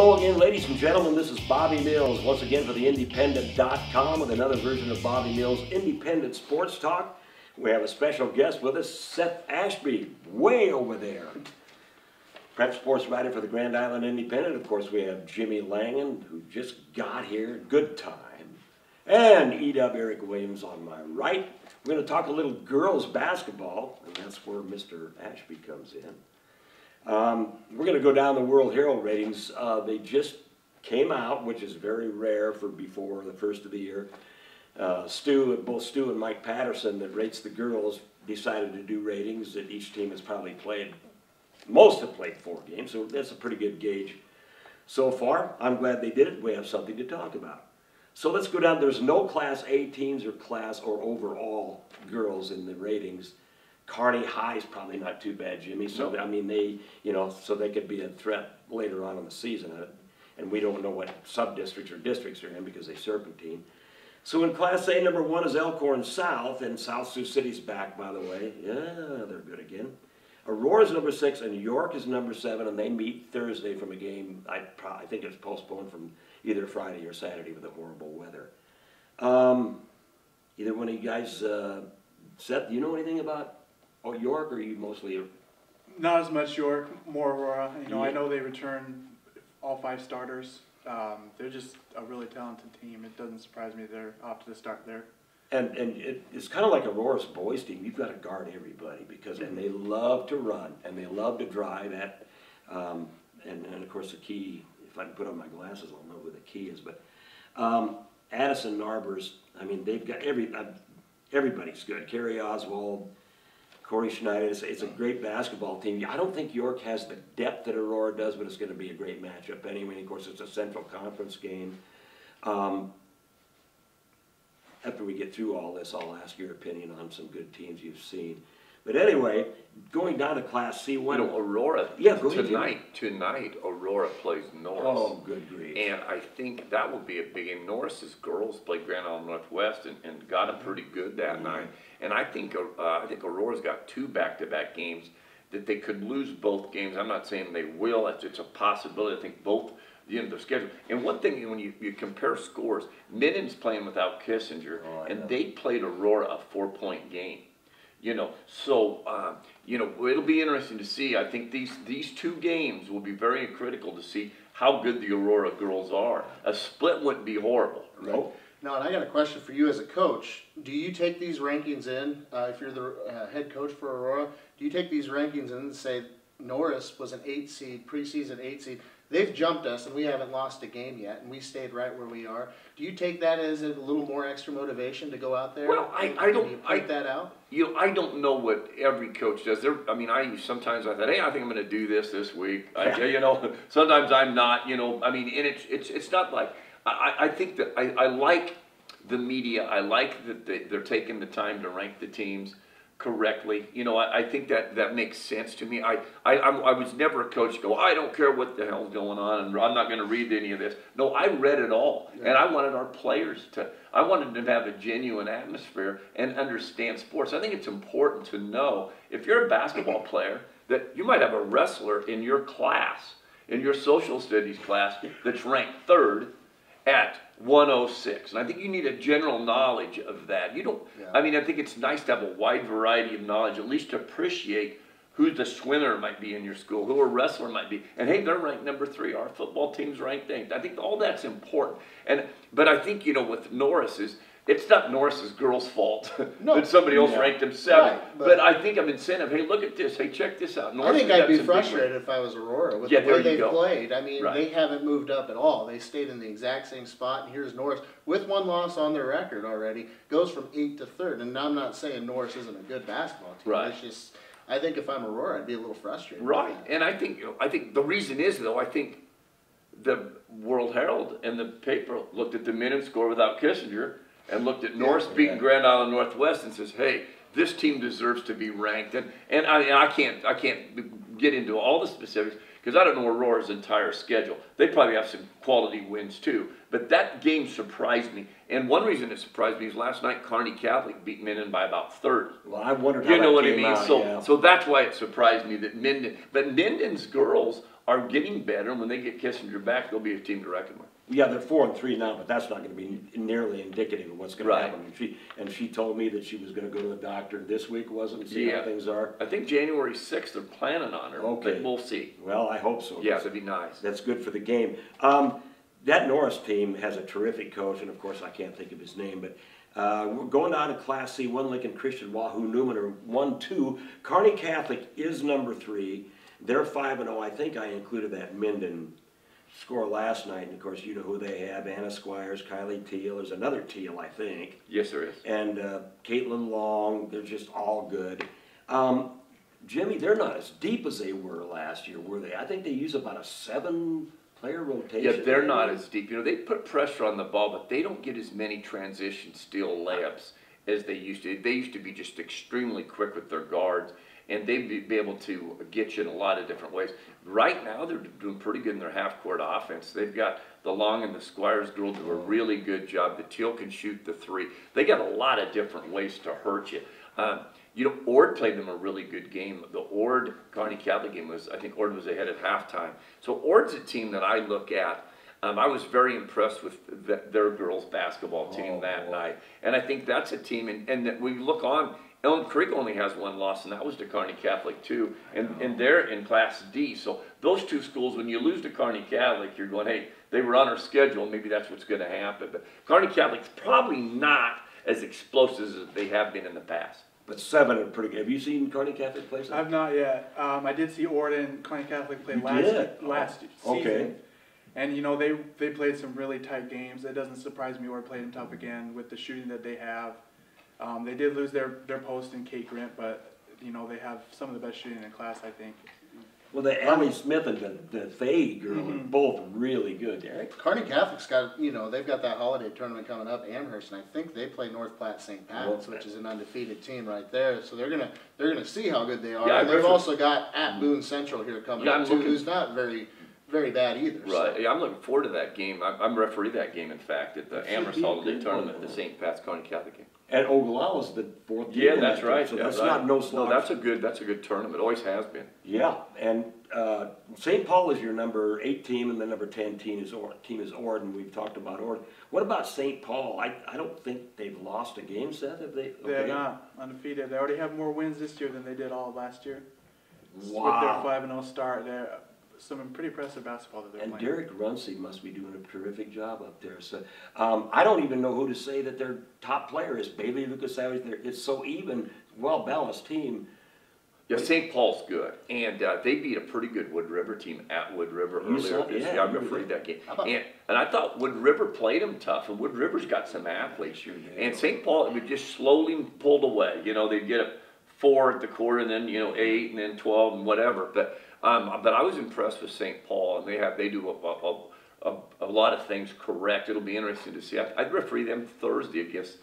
Hello again, ladies and gentlemen. This is Bobby Mills, once again for the Independent.com with another version of Bobby Mills Independent Sports Talk. We have a special guest with us, Seth Ashby, way over there. Prep sports writer for the Grand Island Independent. Of course, we have Jimmy Langen, who just got here, good time. And E-Dub Eric Williams on my right. We're going to talk a little girls basketball, and that's where Mr. Ashby comes in. We're going to go down the World Herald ratings. They just came out, which is very rare for before the first of the year. Both Stu and Mike Patterson that rates the girls decided to do ratings that each team has probably played. Most have played 4 games, so that's a pretty good gauge so far. I'm glad they did it. We have something to talk about. So let's go down. There's no Class A teams or class or overall girls in the ratings. Kearney High is probably not too bad, Jimmy. So nope. I mean, so they could be a threat later on in the season, and we don't know what sub-districts or districts are in because they serpentine. So in Class A, number 1 is Elkhorn South, and South Sioux City's back, by the way. Yeah, they're good again. Aurora's number 6, and York is number 7, and they meet Thursday from a game. I think it's postponed from either Friday or Saturday with the horrible weather. Either one of you guys, Seth, do you know anything about York, or are you mostly? Not as much York, more Aurora. I know they return all 5 starters. They're just a really talented team. It doesn't surprise me they're off to the start there. And it's kind of like Aurora's boys team. You've got to guard everybody and they love to run and they love to drive at, and of course the key. If I can put on my glasses, I'll know who the key is. But Addison Narbers, I mean, they've got everybody's good. Kerry Oswald, Corey Schneider. It's a great basketball team. I don't think York has the depth that Aurora does, but it's going to be a great matchup anyway. Of course, it's a Central Conference game. After we get through all this, I'll ask your opinion on some good teams you've seen. But anyway, going down to Class C, Aurora. Yeah, tonight, Aurora plays Norris. Oh, good grief! And I think that will be a big game. Norris's girls played Grand Island Northwest and got them pretty good that night. And I think Aurora's got 2 back-to-back games that they could lose both games. I'm not saying they will. It's a possibility. I think both the end of their schedule. And one thing, when you compare scores, Minden's playing without Kissinger, and they played Aurora a 4-point game. So it'll be interesting to see. I think these 2 games will be very critical to see how good the Aurora girls are. A split wouldn't be horrible, right? Nope. No, and I got a question for you as a coach. Do you take these rankings in, if you're the head coach for Aurora, do you take these rankings in and say Norris was an 8 seed, preseason 8 seed, they've jumped us and we haven't lost a game yet and we stayed right where we are. Do you take that as a little more extra motivation to go out there? Well, I point that out? I don't know what every coach does. Sometimes I thought, hey, I think I'm going to do this week. Sometimes I'm not. And it's not like I think that I like the media. I like that they're taking the time to rank the teams correctly. I think that makes sense to me. I was never a coach to go, I don't care what the hell's going on and I'm not going to read any of this. No, I read it all. Yeah. And I wanted our players I wanted them to have a genuine atmosphere and understand sports. I think it's important to know, if you're a basketball player, that you might have a wrestler in your class, in your social studies class, that's ranked 3rd at 106. And I think you need a general knowledge of that. I think it's nice to have a wide variety of knowledge, at least to appreciate who the swimmer might be in your school, who a wrestler might be. And hey, they're ranked number 3. Our football team's ranked 8th. I think all that's important. But I think, with Norris it's not Norris's girls' fault that somebody else ranked him 7th. Right, but I think I'm incentive. Hey, look at this. Hey, check this out. I think I'd be frustrated if I was Aurora with the way they've played. They haven't moved up at all. They stayed in the exact same spot. And here's Norris with 1 loss on their record already. Goes from 8th to 3rd. And I'm not saying Norris isn't a good basketball team. Right. It's just, I think if I'm Aurora, I'd be a little frustrated. Right. And I think the reason is, though, I think the World Herald and the paper looked at the minute score without Kissinger and looked at Norris beating Grand Island Northwest and says, hey, this team deserves to be ranked. And I can't get into all the specifics because I don't know Aurora's entire schedule. They probably have some quality wins too. But that game surprised me. And one reason it surprised me is last night Kearney Catholic beat Minden by about 30. Well, I wondered how You know that what I came mean? out, So, yeah. so that's why it surprised me that but Minden's girls are getting better, and when they get Kissinger back, they'll be a team to reckon with. Yeah, they're 4-3 now, but that's not going to be nearly indicative of what's going Right. to happen. She told me that she was going to go to the doctor this week, wasn't it? See how Yeah. things are. I think January 6th they're planning on her, Okay. but we'll see. Well, I hope so. Yeah, that'd be nice. That's good for the game. That Norris team has a terrific coach, and of course I can't think of his name, but we're going down to Class C. One Lincoln Christian, Wahoo Newman are 1-2. Kearney Catholic is number 3. They're 5-0. I think I included that Minden score last night, and of course you know who they have: Anna Squires, Kylie Teal. There's another Teal, I think, Yes, there is. and Caitlin Long. They're just all good. Jimmy, they're not as deep as they were last year, were they? I think they use about a 7-player rotation. Yeah, they're not as deep. You know, they put pressure on the ball, but they don't get as many transition steal layups as they used to. They used to be just extremely quick with their guards, and they'd be able to get you in a lot of different ways. Right now, they're doing pretty good in their half-court offense. They've got the Long and the Squires girl do a really good job. The Teal can shoot the 3. They got a lot of different ways to hurt you. You know, Ord played them a really good game. The Ord Kearney Catholic game was, I think Ord was ahead at halftime. So Ord's a team that I look at. I was very impressed with their girls basketball team that night. And I think that's a team, and that we look on, Elm Creek only has 1 loss, and that was to Kearney Catholic too. And they're in Class D. So those 2 schools, when you lose to Kearney Catholic, you're going, hey, they were on our schedule, maybe that's what's going to happen. But Kearney Catholic's probably not as explosive as they have been in the past. But 7 are pretty good. Have you seen Kearney Catholic play? I've not yet. I did see Orden Kearney Catholic play You last did? season. Okay. And you know, they played some really tight games. It doesn't surprise me Ord played them tough again with the shooting that they have. They did lose their post in Kate Grint, but you know, they have some of the best shooting in class, I think. Well, the Ellie Smith and the Faye girl are both really good, Eric. Kearney Catholic's got, you know, they've got that holiday tournament coming up, Amherst, and I think they play North Platte St. Pat's, which is an undefeated team right there. So they're gonna see how good they are. Yeah, and they've also got at Boone Central here coming Yeah, up too, who's not very bad either. Right. So. Yeah, I'm looking forward to that game. I'm referee that game, in fact, at the It should Amherst be a Holiday good Tournament, one. the St. Pat's Kearney Catholic game. And Ogallala's the 4th team. Yeah, in that's that right. team, so yeah, that's right. not no No, slouch. that's a good tournament. Always has been. Yeah, and St. Paul is your number 8 team, and the number 10 team is Orden. We've talked about Orden. What about St. Paul? I don't think they've lost a game, Seth, have they? They're not undefeated. They already have more wins this year than they did all of last year. Wow. With their 5-0 start, they're some pretty impressive basketball that they're And playing. Derek Runcie must be doing a terrific job up there. So I don't even know who to say that their top player is. Bailey Lucas Savage. It's so even, well-balanced team. Yeah, St. Paul's good, and they beat a pretty good Wood River team at Wood River You earlier saw- this yeah, year. I you refereed did. that game, How about- and I thought Wood River played them tough, and Wood River's got some athletes. Sure do. And St. Paul would just slowly pulled away. You know, they'd get a 4 at the quarter, and then 8, and then 12, and whatever. But I was impressed with St. Paul, and they do a lot of things correct. It'll be interesting to see. I'd referee them Thursday against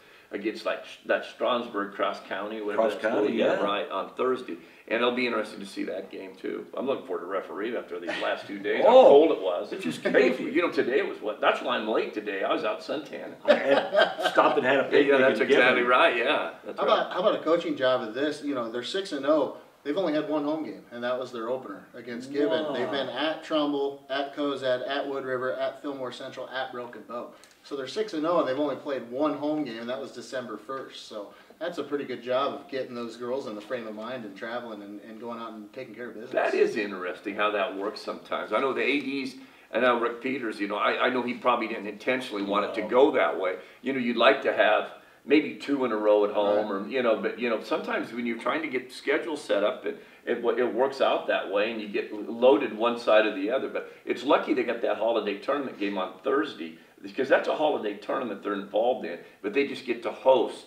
like that Strasburg Cross County, whatever Cross that's called. County, yeah. Right, on Thursday. And it'll be interesting to see that game too. I'm looking forward to referee after these last 2 days. Oh, How cold it was. it's just Hey, crazy. you know, today was what? That's why I'm late today. I was out suntanning. And stopped and had a picnic. Yeah, that's in Gibbon. exactly right. Yeah, that's How right. about a coaching job of this? You know, they're 6-0. They've only had 1 home game, and that was their opener against Gibbon. Wow. They've been at Trumbull, at Cozad, at Wood River, at Fillmore Central, at Broken Bow. So they're 6-0, and they've only played 1 home game, and that was December 1st. So that's a pretty good job of getting those girls in the frame of mind and traveling and going out and taking care of business. That is interesting how that works sometimes. I know the ADs, and now Rick Peters, you know, I know he probably didn't intentionally want it to go that way. You know, you'd like to have maybe 2 in a row at home, or, you know, but, you know, sometimes when you're trying to get schedules set up, it works out that way, and you get loaded one side or the other. But it's lucky they got that holiday tournament game on Thursday, because that's a holiday tournament they're involved in, but they just get to host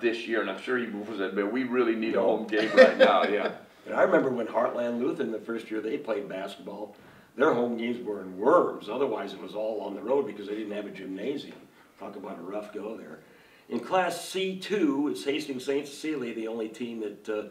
this year, and I'm sure he said, "Man, we really need a home game right now." Yeah. And I remember when Heartland Lutheran, the first year they played basketball, their home games were in Worms. Otherwise, it was all on the road because they didn't have a gymnasium. Talk about a rough go there. In Class C2, it's Hastings St. Cecilia, the only team that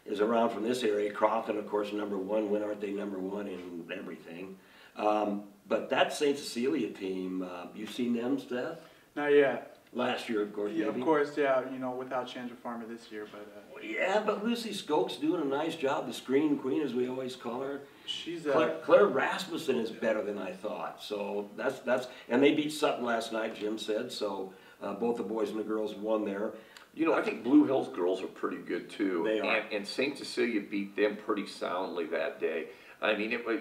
is around from this area. Crofton, of course, #1. When aren't they #1 in everything? But that St. Cecilia team, you've seen them, Steph? Not yet. Last year, of course, Yeah, maybe. of course, yeah, you know, without Chandra Farmer this year, but Yeah, but Lucy Skoke's doing a nice job, the screen queen, as we always call her. she's Claire Rasmussen is better than I thought, so that's, and they beat Sutton last night, Jim said, so both the boys and the girls won there. You know, I think Blue Hills girls are pretty good too. They are. And St. Cecilia beat them pretty soundly that day. I mean, it was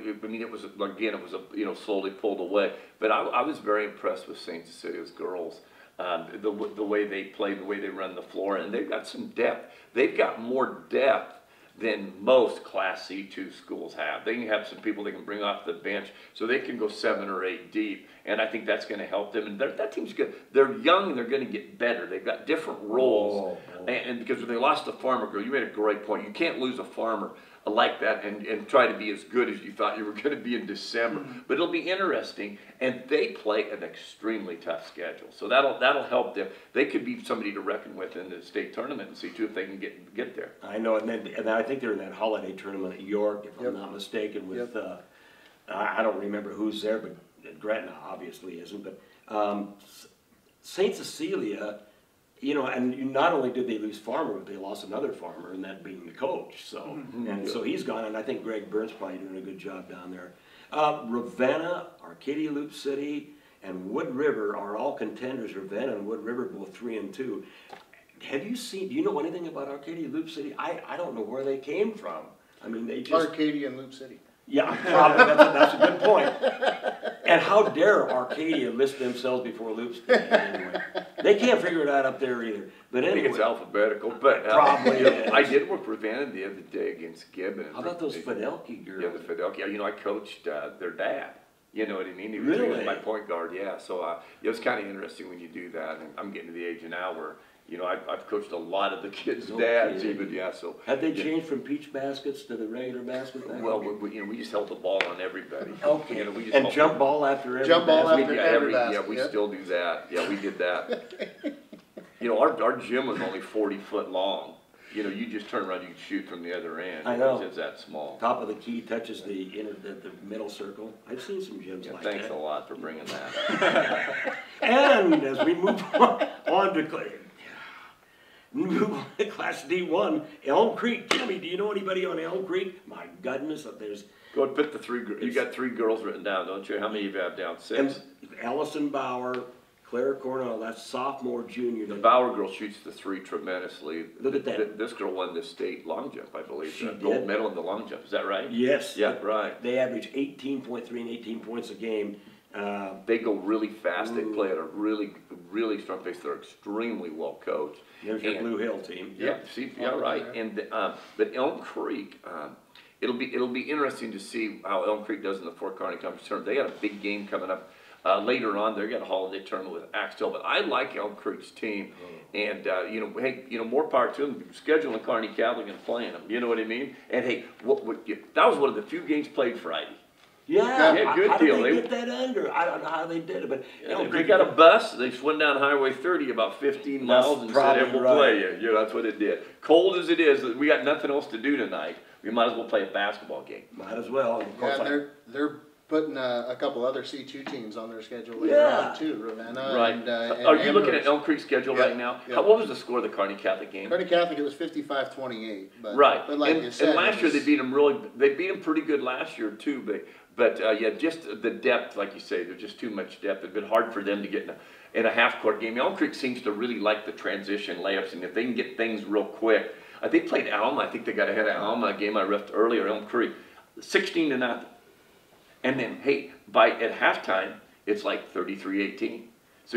again, it was slowly pulled away. But I was very impressed with St. Cecilia's girls. The way they play, the way they run the floor, and they've got some depth. They've got more depth than most Class C2 schools have. They can have some people they can bring off the bench, so they can go 7 or 8 deep, and I think that's going to help them. And that team's good. They're young and they're going to get better. They've got different roles, and because when they lost the Farmer girl, you made a great point. You can't lose a Farmer like that and try to be as good as you thought you were going to be in December. But it'll be interesting, and they play an extremely tough schedule, so that'll help them. They could be somebody to reckon with in the state tournament and see too if they can get there. I know, and I think they're in that holiday tournament at York, if I'm not mistaken, with, I don't remember who's there, but Gretna obviously isn't, but St. Cecilia, you know, and not only did they lose Farmer, but they lost another Farmer, and that being the coach. So, and so he's gone, and I think Greg Burns probably doing a good job down there. Ravenna, Arcadia Loop City, and Wood River are all contenders. Ravenna and Wood River both 3 and 2. Have you seen? Do you know anything about Arcadia Loop City? I don't know where they came from. I mean, they just Arcadia and Loop City. yeah, probably that's a good point. And how dare Arcadia list themselves before Loops? Anyway, they can't figure it out up there either. But I anyway, think it's alphabetical, but Probably is. I did work for Ravenna the other day against Gibbon. how about those Fidelki girls? Yeah, the Fidelki. You know, I coached their dad. You know what I mean? He was Really? my point guard. Yeah, so it was kind of interesting when you do that. And I'm getting to the age now where I've coached a lot of the kids' No dads kidding. even. Yeah, so Have they changed from peach baskets to the regular basket? Back well, then? we just held the ball on everybody. Okay. You know, we just And held jump ball after every Jump ball basket? after yeah, every yeah, basket, we yeah. still do that. Yeah, we did that. You know, our gym was only 40 foot long. You know, you just turn around, you can shoot from the other end. I know. It's that small. Top of the key touches the middle circle. I've seen some gyms Yeah, like thanks that. a lot for bringing that. And as we move on to Class D1, Elm Creek. Jimmy, do you know anybody on Elm Creek? My goodness, there's Go ahead, put the 3. You got 3 girls written down, don't you? How many you have down? 6. Allison Bauer, Claire Cornell. That's sophomore, junior. The Bauer girl shoots the 3 tremendously. Look at that. This girl won the state long jump, I believe. She Gold did. medal in the long jump. Is that right? Yes. Yeah, right. They average 18.3 and 18 points a game. They go really fast. They play at a really, really strong pace. They're extremely well coached. There's your And- Blue Hill team. Yeah, see, yeah, right. And but Elm Creek, it'll be interesting to see how Elm Creek does in the Fort Kearney Conference tournament. They got a big game coming up later on. They got a holiday tournament with Axtell, but I like Elm Creek's team, and hey, more power to them. Scheduling Kearney Catholic and playing them. You know what I mean? And hey, that was one of the few games played Friday. Yeah, Yeah, good how deal. did they They- get that under? I don't know how they did it, but Elm They Creek got a bus. They just went down Highway 30 about 15 miles and said, probably "Hey, we'll right. play you." You know, that's what it did. Cold as it is, we got nothing else to do tonight. We might as well play a basketball game. Might as well. And of Yeah, course, and they're putting a couple other C2 teams on their schedule later Yeah. on too, Ravenna Right. and Are you looking at Amherst. Elm Creek's schedule Yeah, right now? yeah. What was the score of the Kearney Catholic game? Kearney Catholic, it was 55-28, but Right. But like and, you said, and last it year they was- beat them they beat them pretty good last year too. But yeah, just the depth, like you say, there's just too much depth. It's been hard for them to get in a half-court game. Elm Creek seems to really like the transition layups, and if they can get things real quick. They played Alma. I think they got ahead of Alma, a game I reffed earlier, Elm Creek, 16-0. And then, hey, at halftime, it's like 33-18. So,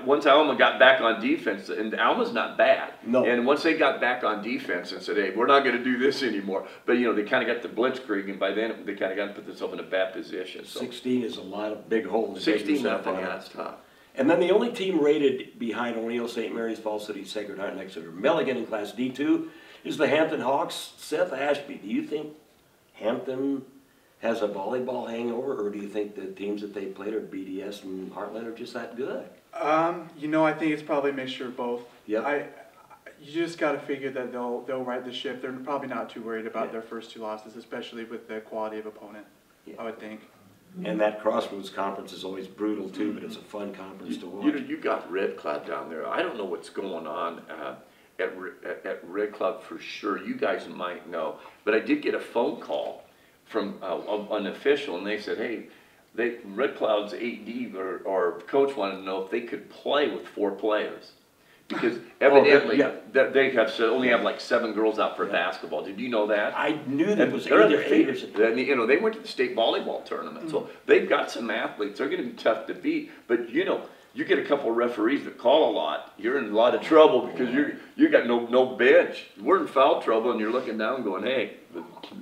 once Alma got back on defense, and Alma's not bad. No. And once they got back on defense and said, hey, we're not going to do this anymore. But, they kind of got the blitzkrieg, and by then they kind of got to put themselves in a bad position. So 16 is a lot of big holes. to dig 16 yourself nothing, out of. yeah, it's tough. And then the only team rated behind O'Neill, St. Mary's, Falls City, Sacred Heart, and Exeter Milligan in Class D2 is the Hampton Hawks. Seth Ashby, do you think Hampton has a volleyball hangover, or do you think the teams that they played are BDS and Heartland are just that good? I think it's probably a mixture of both. Yep. you just got to figure that they'll right the ship. They're probably not too worried about their first 2 losses, especially with the quality of opponent. I would think. And that Crossroads Conference is always brutal too, but it's a fun conference to watch. You know, you got Red Cloud down there. I don't know what's going on at Red Cloud for sure. You guys might know, but I did get a phone call from an official, and they said, "Hey, Red Cloud's AD or coach wanted to know if they could play with 4 players." Because evidently they only have like 7 girls out for basketball. Did you know that? I knew that was they're either 8 or 6. You know, they went to the state volleyball tournament, so they've got some athletes. They're going to be tough to beat. But you know, you get a couple of referees that call a lot, you're in a lot of trouble because you got no bench. We're in foul trouble, and you're looking down, going, "Hey,"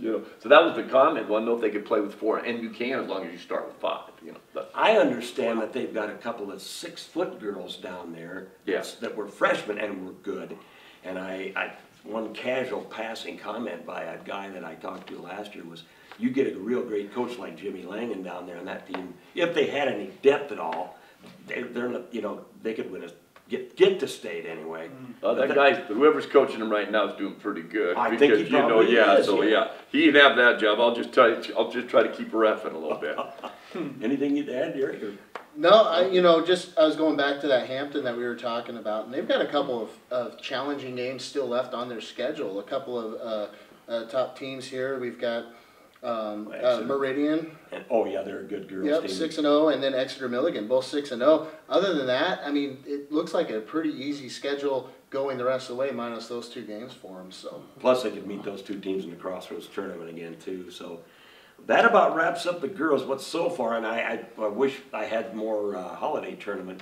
you know. So that was the comment. Want to know if they could play with 4, and you can as long as you start with 5. You know. I understand that they've got a couple of 6-foot girls down there that were freshmen and were good. And one casual passing comment by a guy that I talked to last year was, you get a real great coach like Jimmy Langen down there on that team, if they had any depth at all, they're you know, they could win get to state anyway. That guy, whoever's coaching him right now, is doing pretty good. I think he probably is, he'd have that job. I'll just try to keep reffing a little bit. Anything you'd add, Derek? No, I was going back to that Hampton that we were talking about, and they've got a couple of challenging games still left on their schedule. A couple of top teams here. We've got Meridian. And they're a good girls Yep, team. 6-0, and then Exeter Milligan, both 6-0. Other than that, I mean, it looks like a pretty easy schedule going the rest of the way, minus those 2 games for them. So plus, they could meet those 2 teams in the Crossroads tournament again too. So that about wraps up the girls. What's so far, and I wish I had more holiday tournament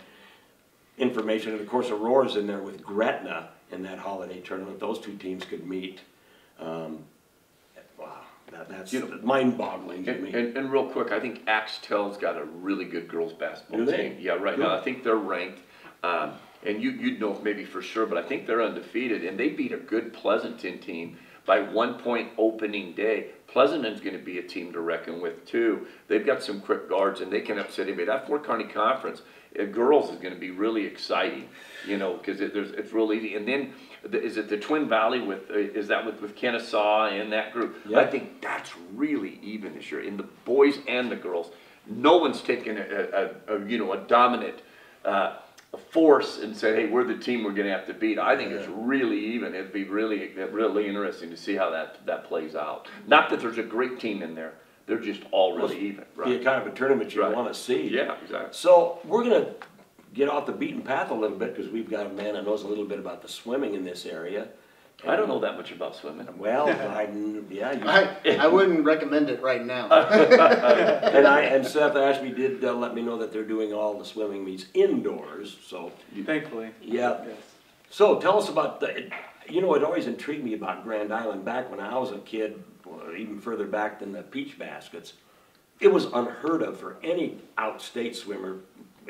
information. And of course, Aurora's in there with Gretna in that holiday tournament. Those 2 teams could meet. Wow. That's mind-boggling to me. And real quick, I think Axtel's got a really good girls basketball team. Yeah, right now I think they're ranked. And you'd know maybe for sure, but I think they're undefeated. And they beat a good Pleasanton team by 1 point opening day. Pleasanton's going to be a team to reckon with too. They've got some quick guards, and they can upset anybody. That Fort Kearney Conference, girls is going to be really exciting, you know, because it's real easy. And then is it the Twin Valley with Kennesaw and that group? Yeah. I think that's really even this year in the boys and the girls. No one's taken a dominant force and said, "Hey, we're the team we're going to have to beat." I think it's really even. It'd be really interesting to see how that plays out. Not that there's a great team in there. They're just all really even. Right. Be a kind of a tournament you want to see. Yeah, exactly. So we're going to get off the beaten path a little bit because we've got a man that knows a little bit about the swimming in this area. I don't know that much about swimming. Well, I wouldn't recommend it right now. and Seth Ashby did let me know that they're doing all the swimming meets indoors. So Thankfully. yeah. Yes. So tell us about it always intrigued me about Grand Island back when I was a kid, even further back than the Peach Baskets. It was unheard of for any outstate swimmer,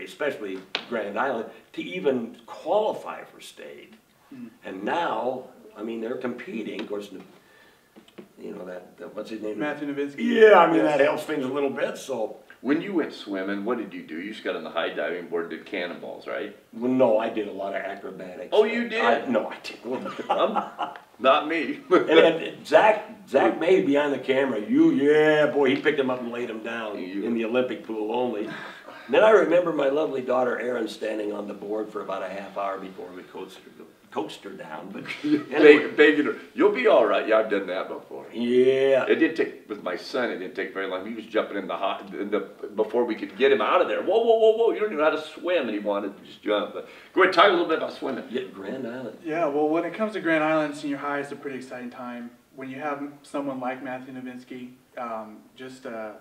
especially Grand Island, to even qualify for state. And now, I mean, they're competing. Of course, what's his name? Matthew Nowitzki. Yeah, I mean, that helps things a little bit. So when you went swimming, what did you do? You just got on the high diving board, did cannonballs, right? well, no, I did a lot of acrobatics. Oh, you did? No, I didn't. Not me. and Zach May behind the camera. He picked him up and laid him down in the Olympic pool only. And then I remember my lovely daughter Erin standing on the board for about a half hour before we coaxed her down. But anyway. Begging her, "You'll be all right." Yeah, I've done that before. Yeah. It did take, with my son, it didn't take very long. He was jumping in before we could get him out of there. Whoa, you don't even know how to swim, and he wanted to just jump. But go ahead, talk a little bit about swimming. Yeah, Grand Island. Yeah, well, when it comes to Grand Island, senior high is a pretty exciting time. When you have someone like Matthew Nowitzki, just a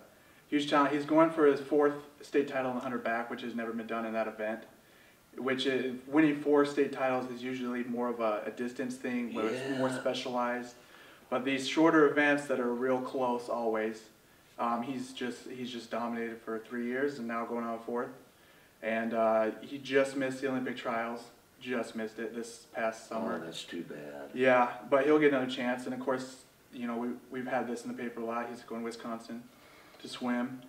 huge talent. He's going for his 4th state title in the 100 back, which has never been done in that event. Which is, winning 4 state titles is usually more of a distance thing, where it's more specialized. But these shorter events that are real close always, he's just dominated for 3 years and now going on 4th. And he just missed the Olympic trials, just missed it this past summer. Oh, that's too bad. Yeah, but he'll get another chance. And of course, we've had this in the paper a lot. He's going to Wisconsin to swim.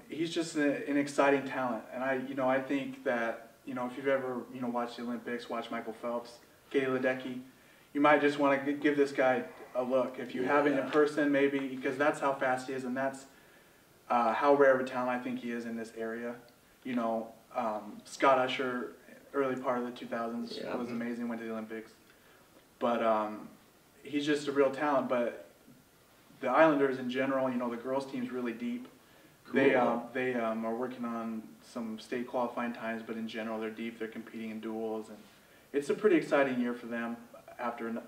He's just an exciting talent, and I think that if you've ever watched the Olympics, watched Michael Phelps, Katie Ledecky, you might just want to give this guy a look. If you haven't in person, maybe, because that's how fast he is, and that's how rare of a talent I think he is in this area. You know, Scott Usher, early part of the 2000s, was amazing, went to the Olympics. But he's just a real talent. But the Islanders in general, you know, the girls' team's really deep. Cool. They are working on some state qualifying times, but in general, they're deep. They're competing in duels, and it's a pretty exciting year for them after a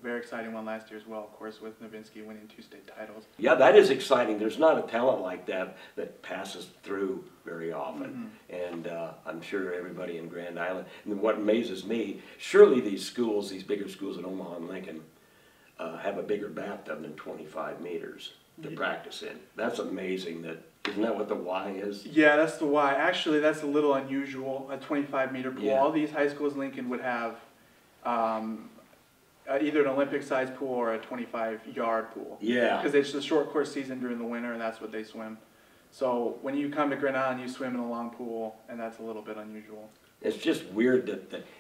very exciting one last year as well, of course, with Novinsky winning 2 state titles. Yeah, that is exciting. There's not a talent like that that passes through very often. And I'm sure everybody in Grand Island, and what amazes me, surely these schools, these bigger schools in Omaha and Lincoln, have a bigger bathtub than 25 meters to practice in. That's amazing. Isn't that what the Y is? Yeah, that's the Y. Actually, that's a little unusual, a 25-meter pool. All these high schools in Lincoln would have either an Olympic-sized pool or a 25-yard pool. Yeah. Because it's the short course season during the winter, and that's what they swim. So when you come to Grand Island, you swim in a long pool, and that's a little bit unusual. It's just weird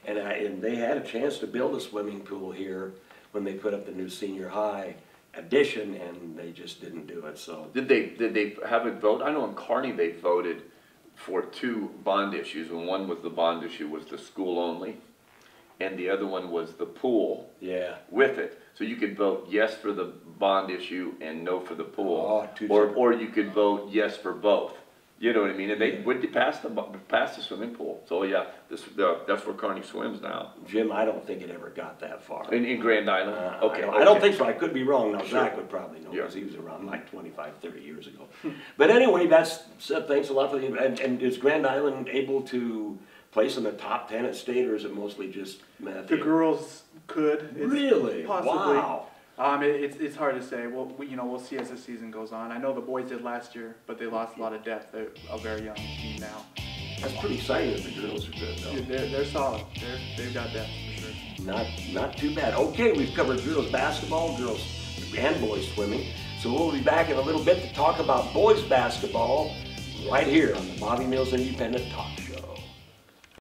and they had a chance to build a swimming pool here when they put up the new senior high addition, and they just didn't do it. So did they have it vote? I know in Kearney they voted for 2 bond issues, and one was the bond issue was the school only, and the other one was the pool. Yeah. With it, so you could vote yes for the bond issue and no for the pool, Oh, or you could vote yes for both. You know what I mean? And they would pass the swimming pool. So yeah, that's where Kearney swims now. Jim, I don't think it ever got that far. In Grand Island? Okay. I don't think so. I could be wrong. Now, Zach would probably know because he was around like 25, 30 years ago. But anyway, thanks a lot for the, and is Grand Island able to place in the top 10 at state, or is it mostly just Matthew? The girls could. Really? Possibly. Wow. It's hard to say. We'll see as the season goes on. I know the boys did last year, but they lost a lot of depth. They're a very young team now. That's pretty exciting that the girls are good, though. They're solid. They've got depth for sure. Not too bad. Okay, we've covered girls basketball, girls and boys swimming. So we'll be back in a little bit to talk about boys basketball right here on the Bobby Mills Independent Talk Show.